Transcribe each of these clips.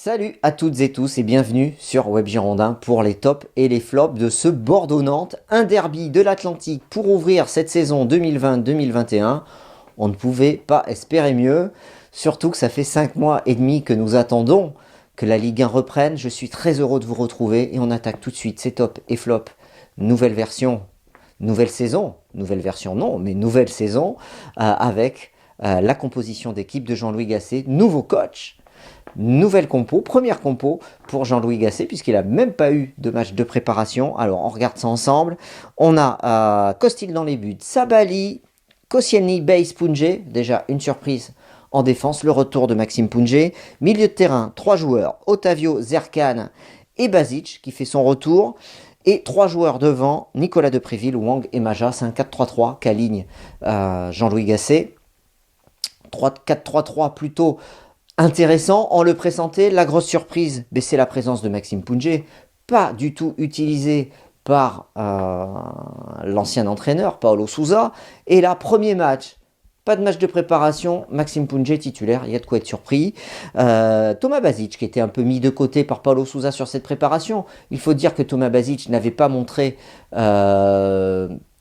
Salut à toutes et tous et bienvenue sur Web Girondin pour les tops et les flops de ce Bordeaux-Nantes, un derby de l'Atlantique pour ouvrir cette saison 2020-2021. On ne pouvait pas espérer mieux, surtout que ça fait 5 mois et demi que nous attendons que la Ligue 1 reprenne. Je suis très heureux de vous retrouver et on attaque tout de suite ces tops et flops. Nouvelle version, nouvelle saison, nouvelle version non, mais nouvelle saison avec la composition d'équipe de Jean-Louis Gasset, nouveau coach. Nouvelle compo, première compo pour Jean-Louis Gasset, puisqu'il n'a même pas eu de match de préparation. Alors, on regarde ça ensemble. On a Costil dans les buts, Sabali, Koscielny, Bays, Pounjé. Déjà, une surprise en défense. Le retour de Maxime Pounjé. Milieu de terrain, 3 joueurs. Otavio, Zerkan et Basic, qui fait son retour. Et 3 joueurs devant, Nicolas Depréville, Wang et Maja. C'est un 4-3-3 qu'aligne Jean-Louis Gasset. 4-3-3 plutôt intéressant. On le présentait, la grosse surprise, c'est la présence de Maxime Pounjé, pas du tout utilisé par l'ancien entraîneur, Paulo Sousa. Et là, premier match, pas de match de préparation, Maxime Pounjé titulaire, il y a de quoi être surpris. Thomas Basic, qui était un peu mis de côté par Paulo Sousa sur cette préparation. Il faut dire que Thomas Basic n'avait pas montré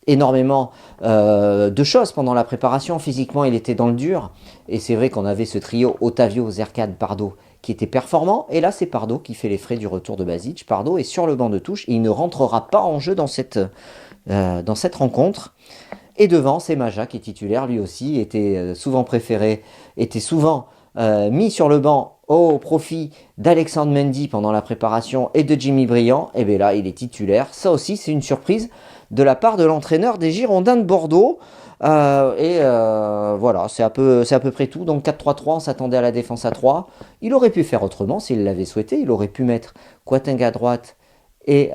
énormément de choses pendant la préparation. Physiquement, il était dans le dur. Et c'est vrai qu'on avait ce trio Otavio, Zerkan, Pardo qui était performant. Et là, c'est Pardo qui fait les frais du retour de Basic. Pardo est sur le banc de touche et il ne rentrera pas en jeu dans cette rencontre. Et devant, c'est Maja qui est titulaire. Lui aussi était souvent préféré, était souvent mis sur le banc au profit d'Alexandre Mendy pendant la préparation et de Jimmy Briand. Et bien là, il est titulaire. Ça aussi, c'est une surprise de la part de l'entraîneur des Girondins de Bordeaux. Voilà, c'est à peu près tout. Donc 4-3-3, on s'attendait à la défense à 3. Il aurait pu faire autrement s'il l'avait souhaité. Il aurait pu mettre Kouatenga à droite et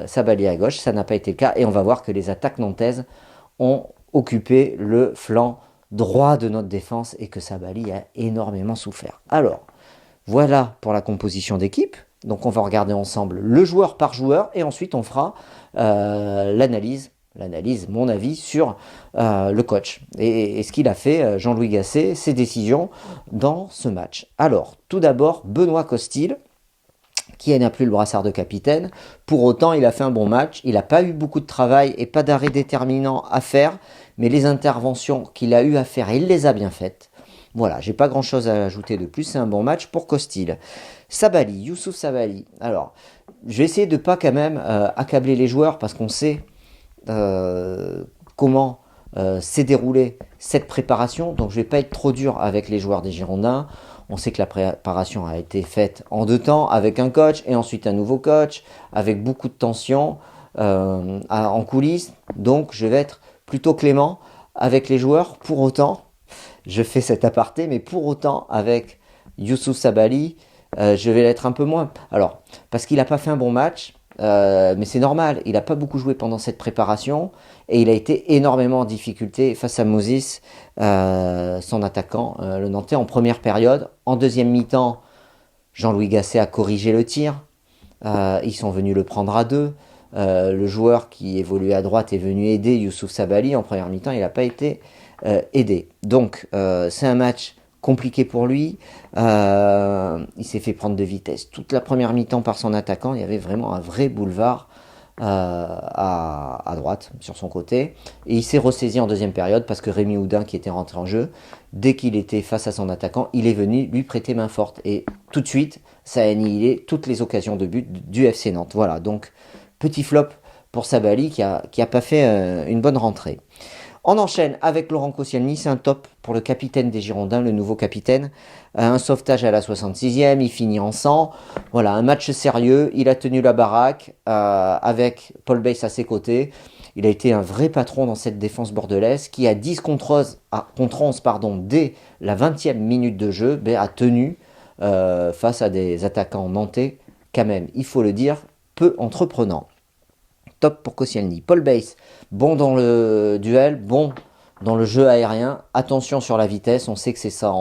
Sabali à gauche. Ça n'a pas été le cas. Et on va voir que les attaques nantaises ont occupé le flanc droit de notre défense et que Sabali a énormément souffert. Alors, voilà pour la composition d'équipe. Donc on va regarder ensemble le joueur par joueur et ensuite on fera l'analyse, mon avis sur le coach et ce qu'il a fait, Jean-Louis Gasset, ses décisions dans ce match. Alors, tout d'abord, Benoît Costil, qui n'a plus le brassard de capitaine. Pour autant, il a fait un bon match. Il n'a pas eu beaucoup de travail et pas d'arrêt déterminant à faire, mais les interventions qu'il a eu à faire, il les a bien faites. Voilà, j'ai pas grand chose à ajouter de plus, c'est un bon match pour Costil. Sabali, Youssouf Sabali. Alors, je vais essayer de pas quand même accabler les joueurs parce qu'on sait comment s'est déroulée cette préparation, donc je vais pas être trop dur avec les joueurs des Girondins. On sait que la préparation a été faite en 2 temps avec un coach et ensuite un nouveau coach, avec beaucoup de tension en coulisses, donc je vais être plutôt clément avec les joueurs. Pour autant, je fais cet aparté, mais pour autant, avec Youssouf Sabali, je vais l'être un peu moins. Alors, parce qu'il n'a pas fait un bon match, mais c'est normal, il n'a pas beaucoup joué pendant cette préparation, et il a été énormément en difficulté face à Moses, son attaquant, le Nantais, en première période. En deuxième mi-temps, Jean-Louis Gasset a corrigé le tir, ils sont venus le prendre à 2. Le joueur qui évoluait à droite est venu aider Youssouf Sabali. En première mi-temps, il n'a pas été aidé. Donc, c'est un match compliqué pour lui. Il s'est fait prendre de vitesse toute la première mi-temps par son attaquant. Il y avait vraiment un vrai boulevard à droite, sur son côté. Et il s'est ressaisi en deuxième période parce que Rémi Houdin, qui était rentré en jeu, dès qu'il était face à son attaquant, il est venu lui prêter main forte. Et tout de suite, ça a annihilé toutes les occasions de but du FC Nantes. Voilà, donc petit flop pour Sabali qui a pas fait une bonne rentrée. On enchaîne avec Laurent Koscielny, c'est un top pour le capitaine des Girondins, le nouveau capitaine. Un sauvetage à la 66e, il finit en 100. Voilà, un match sérieux, il a tenu la baraque avec Paul Bays à ses côtés. Il a été un vrai patron dans cette défense bordelaise qui a 10 contre 11 dès la 20e minute de jeu, a tenu face à des attaquants nantais, quand même, il faut le dire, peu entreprenants. Top pour Koscielny. Paul Bays, bon dans le duel, bon dans le jeu aérien. Attention sur la vitesse, on sait que c'est ça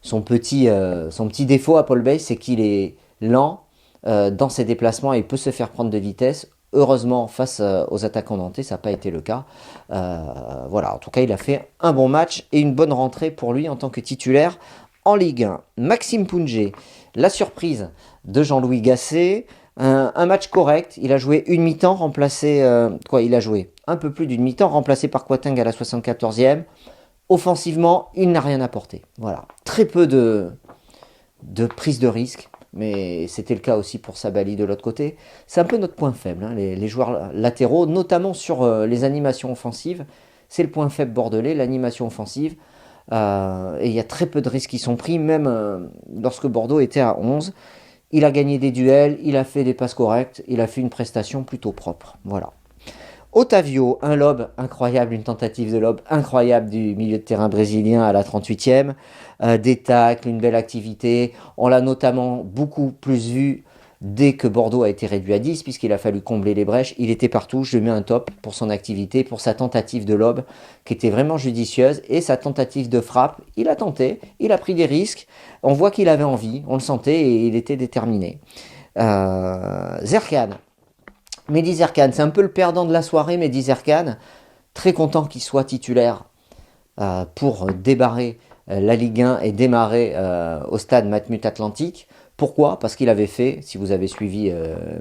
son petit défaut à Paul Bays, c'est qu'il est lent dans ses déplacements et il peut se faire prendre de vitesse. Heureusement, face aux attaquants nantais, ça n'a pas été le cas. Voilà, en tout cas, il a fait un bon match et une bonne rentrée pour lui en tant que titulaire En Ligue 1, Maxime Pounget, la surprise de Jean-Louis Gasset. Un match correct, il a joué une mi-temps, il a joué un peu plus d'une mi-temps, remplacé par Kouateng à la 74e. Offensivement, il n'a rien apporté. Voilà, très peu de prise de risque, mais c'était le cas aussi pour Sabali de l'autre côté. C'est un peu notre point faible, hein, les joueurs latéraux, notamment sur les animations offensives. C'est le point faible bordelais, l'animation offensive. Et il y a très peu de risques qui sont pris, même lorsque Bordeaux était à 11. Il a gagné des duels, il a fait des passes correctes, il a fait une prestation plutôt propre. Voilà. Otavio, un lob incroyable, une tentative de lob incroyable du milieu de terrain brésilien à la 38e. Des tacles, une belle activité. On l'a notamment beaucoup plus vu dès que Bordeaux a été réduit à 10, puisqu'il a fallu combler les brèches. Il était partout, je lui mets un top pour son activité, pour sa tentative de lob, qui était vraiment judicieuse, et sa tentative de frappe, il a tenté, il a pris des risques. On voit qu'il avait envie, on le sentait, et il était déterminé. Zerkan. Mehdi Zerkan, c'est un peu le perdant de la soirée, Mehdi Zerkan. Très content qu'il soit titulaire pour débarrer la Ligue 1 et démarrer au stade Matmut Atlantique. Pourquoi? Parce qu'il avait fait, si vous avez suivi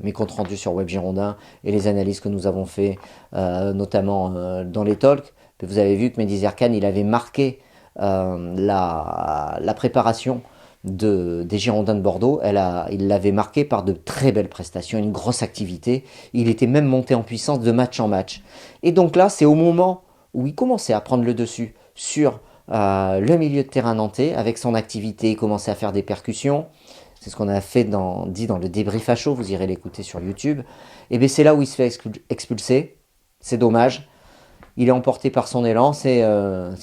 mes comptes rendus sur Web Girondin et les analyses que nous avons fait, notamment dans les talks, vous avez vu que Mehdi Zerkan, il avait marqué la préparation des Girondins de Bordeaux. Il l'avait marqué par de très belles prestations, une grosse activité. Il était même monté en puissance de match en match. Et donc là, c'est au moment où il commençait à prendre le dessus sur le milieu de terrain nantais, avec son activité, il commençait à faire des percussions. C'est ce qu'on a dit dans le débrief à chaud, vous irez l'écouter sur YouTube. Et bien c'est là où il se fait expulser. C'est dommage. Il est emporté par son élan, c'est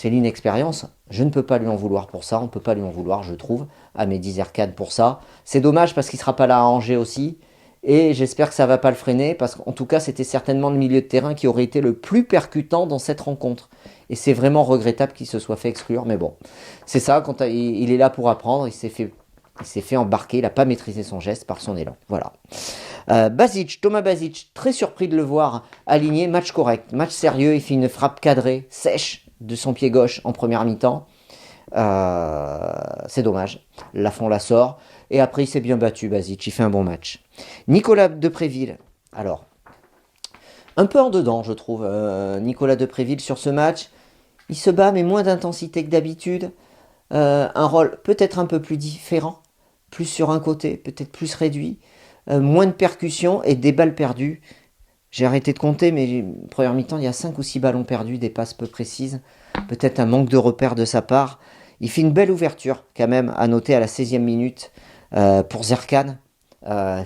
l'inexpérience. Je ne peux pas lui en vouloir pour ça, on ne peut pas lui en vouloir, je trouve, à Mehdi Zerkan pour ça. C'est dommage parce qu'il ne sera pas là à Angers aussi. Et j'espère que ça ne va pas le freiner, parce qu'en tout cas, c'était certainement le milieu de terrain qui aurait été le plus percutant dans cette rencontre. Et c'est vraiment regrettable qu'il se soit fait exclure, mais bon. C'est ça, quand il est là pour apprendre, il s'est fait embarquer, il n'a pas maîtrisé son geste par son élan. Voilà. Thomas Basic, très surpris de le voir aligné, match correct, match sérieux, il fait une frappe cadrée, sèche de son pied gauche en première mi-temps. C'est dommage, Lafont la sort, et après il s'est bien battu, Basic, il fait un bon match. Nicolas Depréville, alors, un peu en dedans je trouve, Nicolas Depréville sur ce match, il se bat mais moins d'intensité que d'habitude, un rôle peut-être un peu plus différent, plus sur un côté, peut-être plus réduit, moins de percussions et des balles perdues. J'ai arrêté de compter, mais première mi-temps, il y a 5 ou 6 ballons perdus, des passes peu précises, peut-être un manque de repères de sa part. Il fait une belle ouverture, quand même, à noter à la 16e minute pour Zerkan,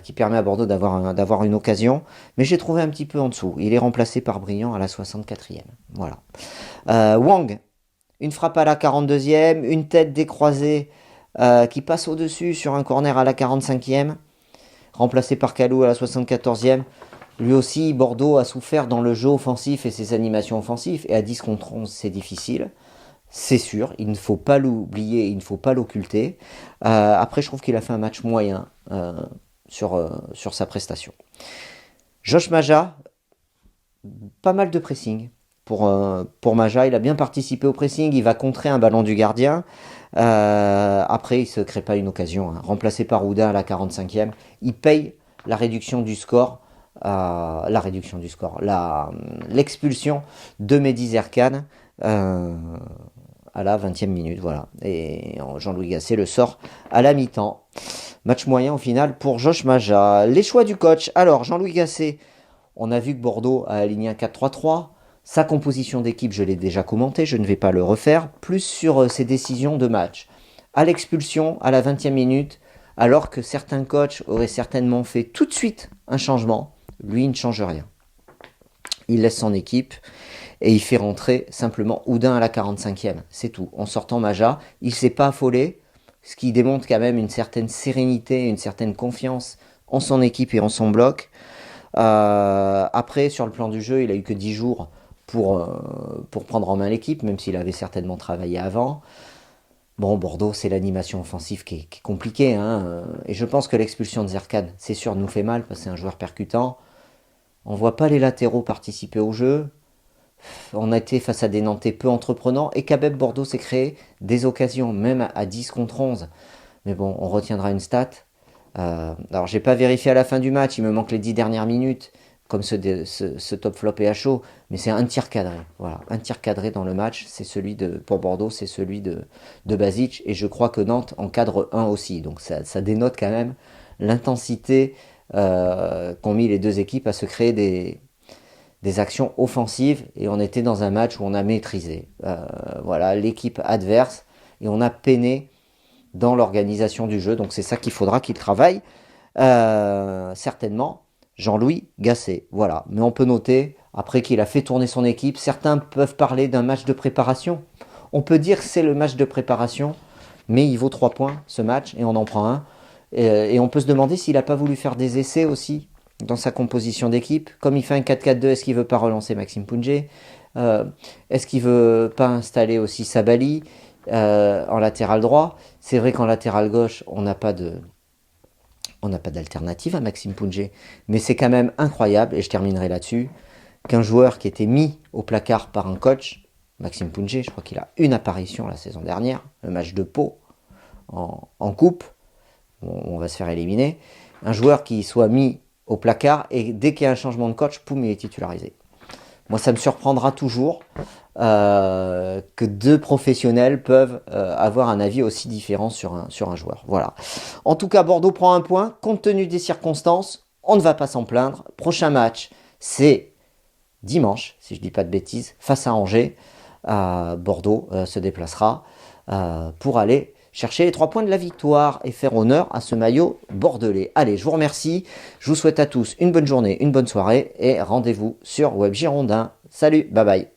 qui permet à Bordeaux d'avoir une occasion. Mais j'ai trouvé un petit peu en dessous. Il est remplacé par Briand à la 64e. Voilà. Wang, une frappe à la 42e, une tête décroisée qui passe au-dessus sur un corner à la 45e. Remplacé par Kalou à la 74e. Lui aussi, Bordeaux a souffert dans le jeu offensif et ses animations offensives. Et à 10 contre 11, c'est difficile. C'est sûr, il ne faut pas l'oublier, il ne faut pas l'occulter. Après, je trouve qu'il a fait un match moyen sur sa prestation. Josh Maja, pas mal de pressing pour Maja. Il a bien participé au pressing, il va contrer un ballon du gardien. Après, il ne se crée pas une occasion. Hein. Remplacé par Oudin à la 45e, il paye la réduction du score. L'expulsion de Mehdi Zerkan à la 20e minute. Voilà. Et Jean-Louis Gasset le sort à la mi-temps. Match moyen au final pour Josh Maja. Les choix du coach. Alors, Jean-Louis Gasset, on a vu que Bordeaux a aligné un 4-3-3. Sa composition d'équipe, je l'ai déjà commenté, je ne vais pas le refaire. Plus sur ses décisions de match. À l'expulsion, à la 20e minute, alors que certains coachs auraient certainement fait tout de suite un changement, lui, il ne change rien. Il laisse son équipe et il fait rentrer simplement Oudin à la 45e. C'est tout. En sortant Maja, il ne s'est pas affolé, ce qui démontre quand même une certaine sérénité, une certaine confiance en son équipe et en son bloc. Après, sur le plan du jeu, il a eu que 10 jours pour prendre en main l'équipe, même s'il avait certainement travaillé avant. Bon, Bordeaux, c'est l'animation offensive qui est compliquée. Hein, et je pense que l'expulsion de Zerkan, c'est sûr, nous fait mal parce que c'est un joueur percutant. On ne voit pas les latéraux participer au jeu. On a été face à des Nantais peu entreprenants et quand même Bordeaux s'est créé des occasions, même à 10 contre 11. Mais bon, on retiendra une stat. Alors, j'ai pas vérifié à la fin du match, il me manque les 10 dernières minutes, comme ce top flop est à chaud, mais c'est un tir cadré. Voilà, un tir cadré dans le match, c'est celui pour Bordeaux, c'est celui de Basic, et je crois que Nantes en cadre un aussi. Donc, ça dénote quand même l'intensité qu'ont mis les deux équipes à se créer des actions offensives, et on était dans un match où on a maîtrisé voilà, l'équipe adverse, et on a peiné dans l'organisation du jeu. Donc c'est ça qu'il faudra qu'il travaille. Certainement, Jean-Louis Gasset. Voilà. Mais on peut noter, après qu'il a fait tourner son équipe, certains peuvent parler d'un match de préparation. On peut dire que c'est le match de préparation, mais il vaut 3 points ce match, et on en prend un. Et on peut se demander s'il n'a pas voulu faire des essais aussi dans sa composition d'équipe. Comme il fait un 4-4-2, est-ce qu'il ne veut pas relancer Maxime Pounget Est-ce qu'il ne veut pas installer aussi Sabali en latéral droit? C'est vrai qu'en latéral gauche, on n'a pas d'alternative à Maxime Pounget. Mais c'est quand même incroyable, et je terminerai là-dessus, qu'un joueur qui était mis au placard par un coach, Maxime Pounget, je crois qu'il a une apparition la saison dernière, le match de Pau en coupe, on va se faire éliminer, un joueur qui soit mis au placard et dès qu'il y a un changement de coach, poum, il est titularisé. Moi, ça me surprendra toujours que deux professionnels peuvent avoir un avis aussi différent sur un joueur. Voilà. En tout cas, Bordeaux prend un point. Compte tenu des circonstances, on ne va pas s'en plaindre. Prochain match, c'est dimanche, si je ne dis pas de bêtises, face à Angers. Bordeaux se déplacera pour aller chercher les 3 points de la victoire et faire honneur à ce maillot bordelais. Allez, je vous remercie. Je vous souhaite à tous une bonne journée, une bonne soirée et rendez-vous sur Web Girondin. Salut, bye bye.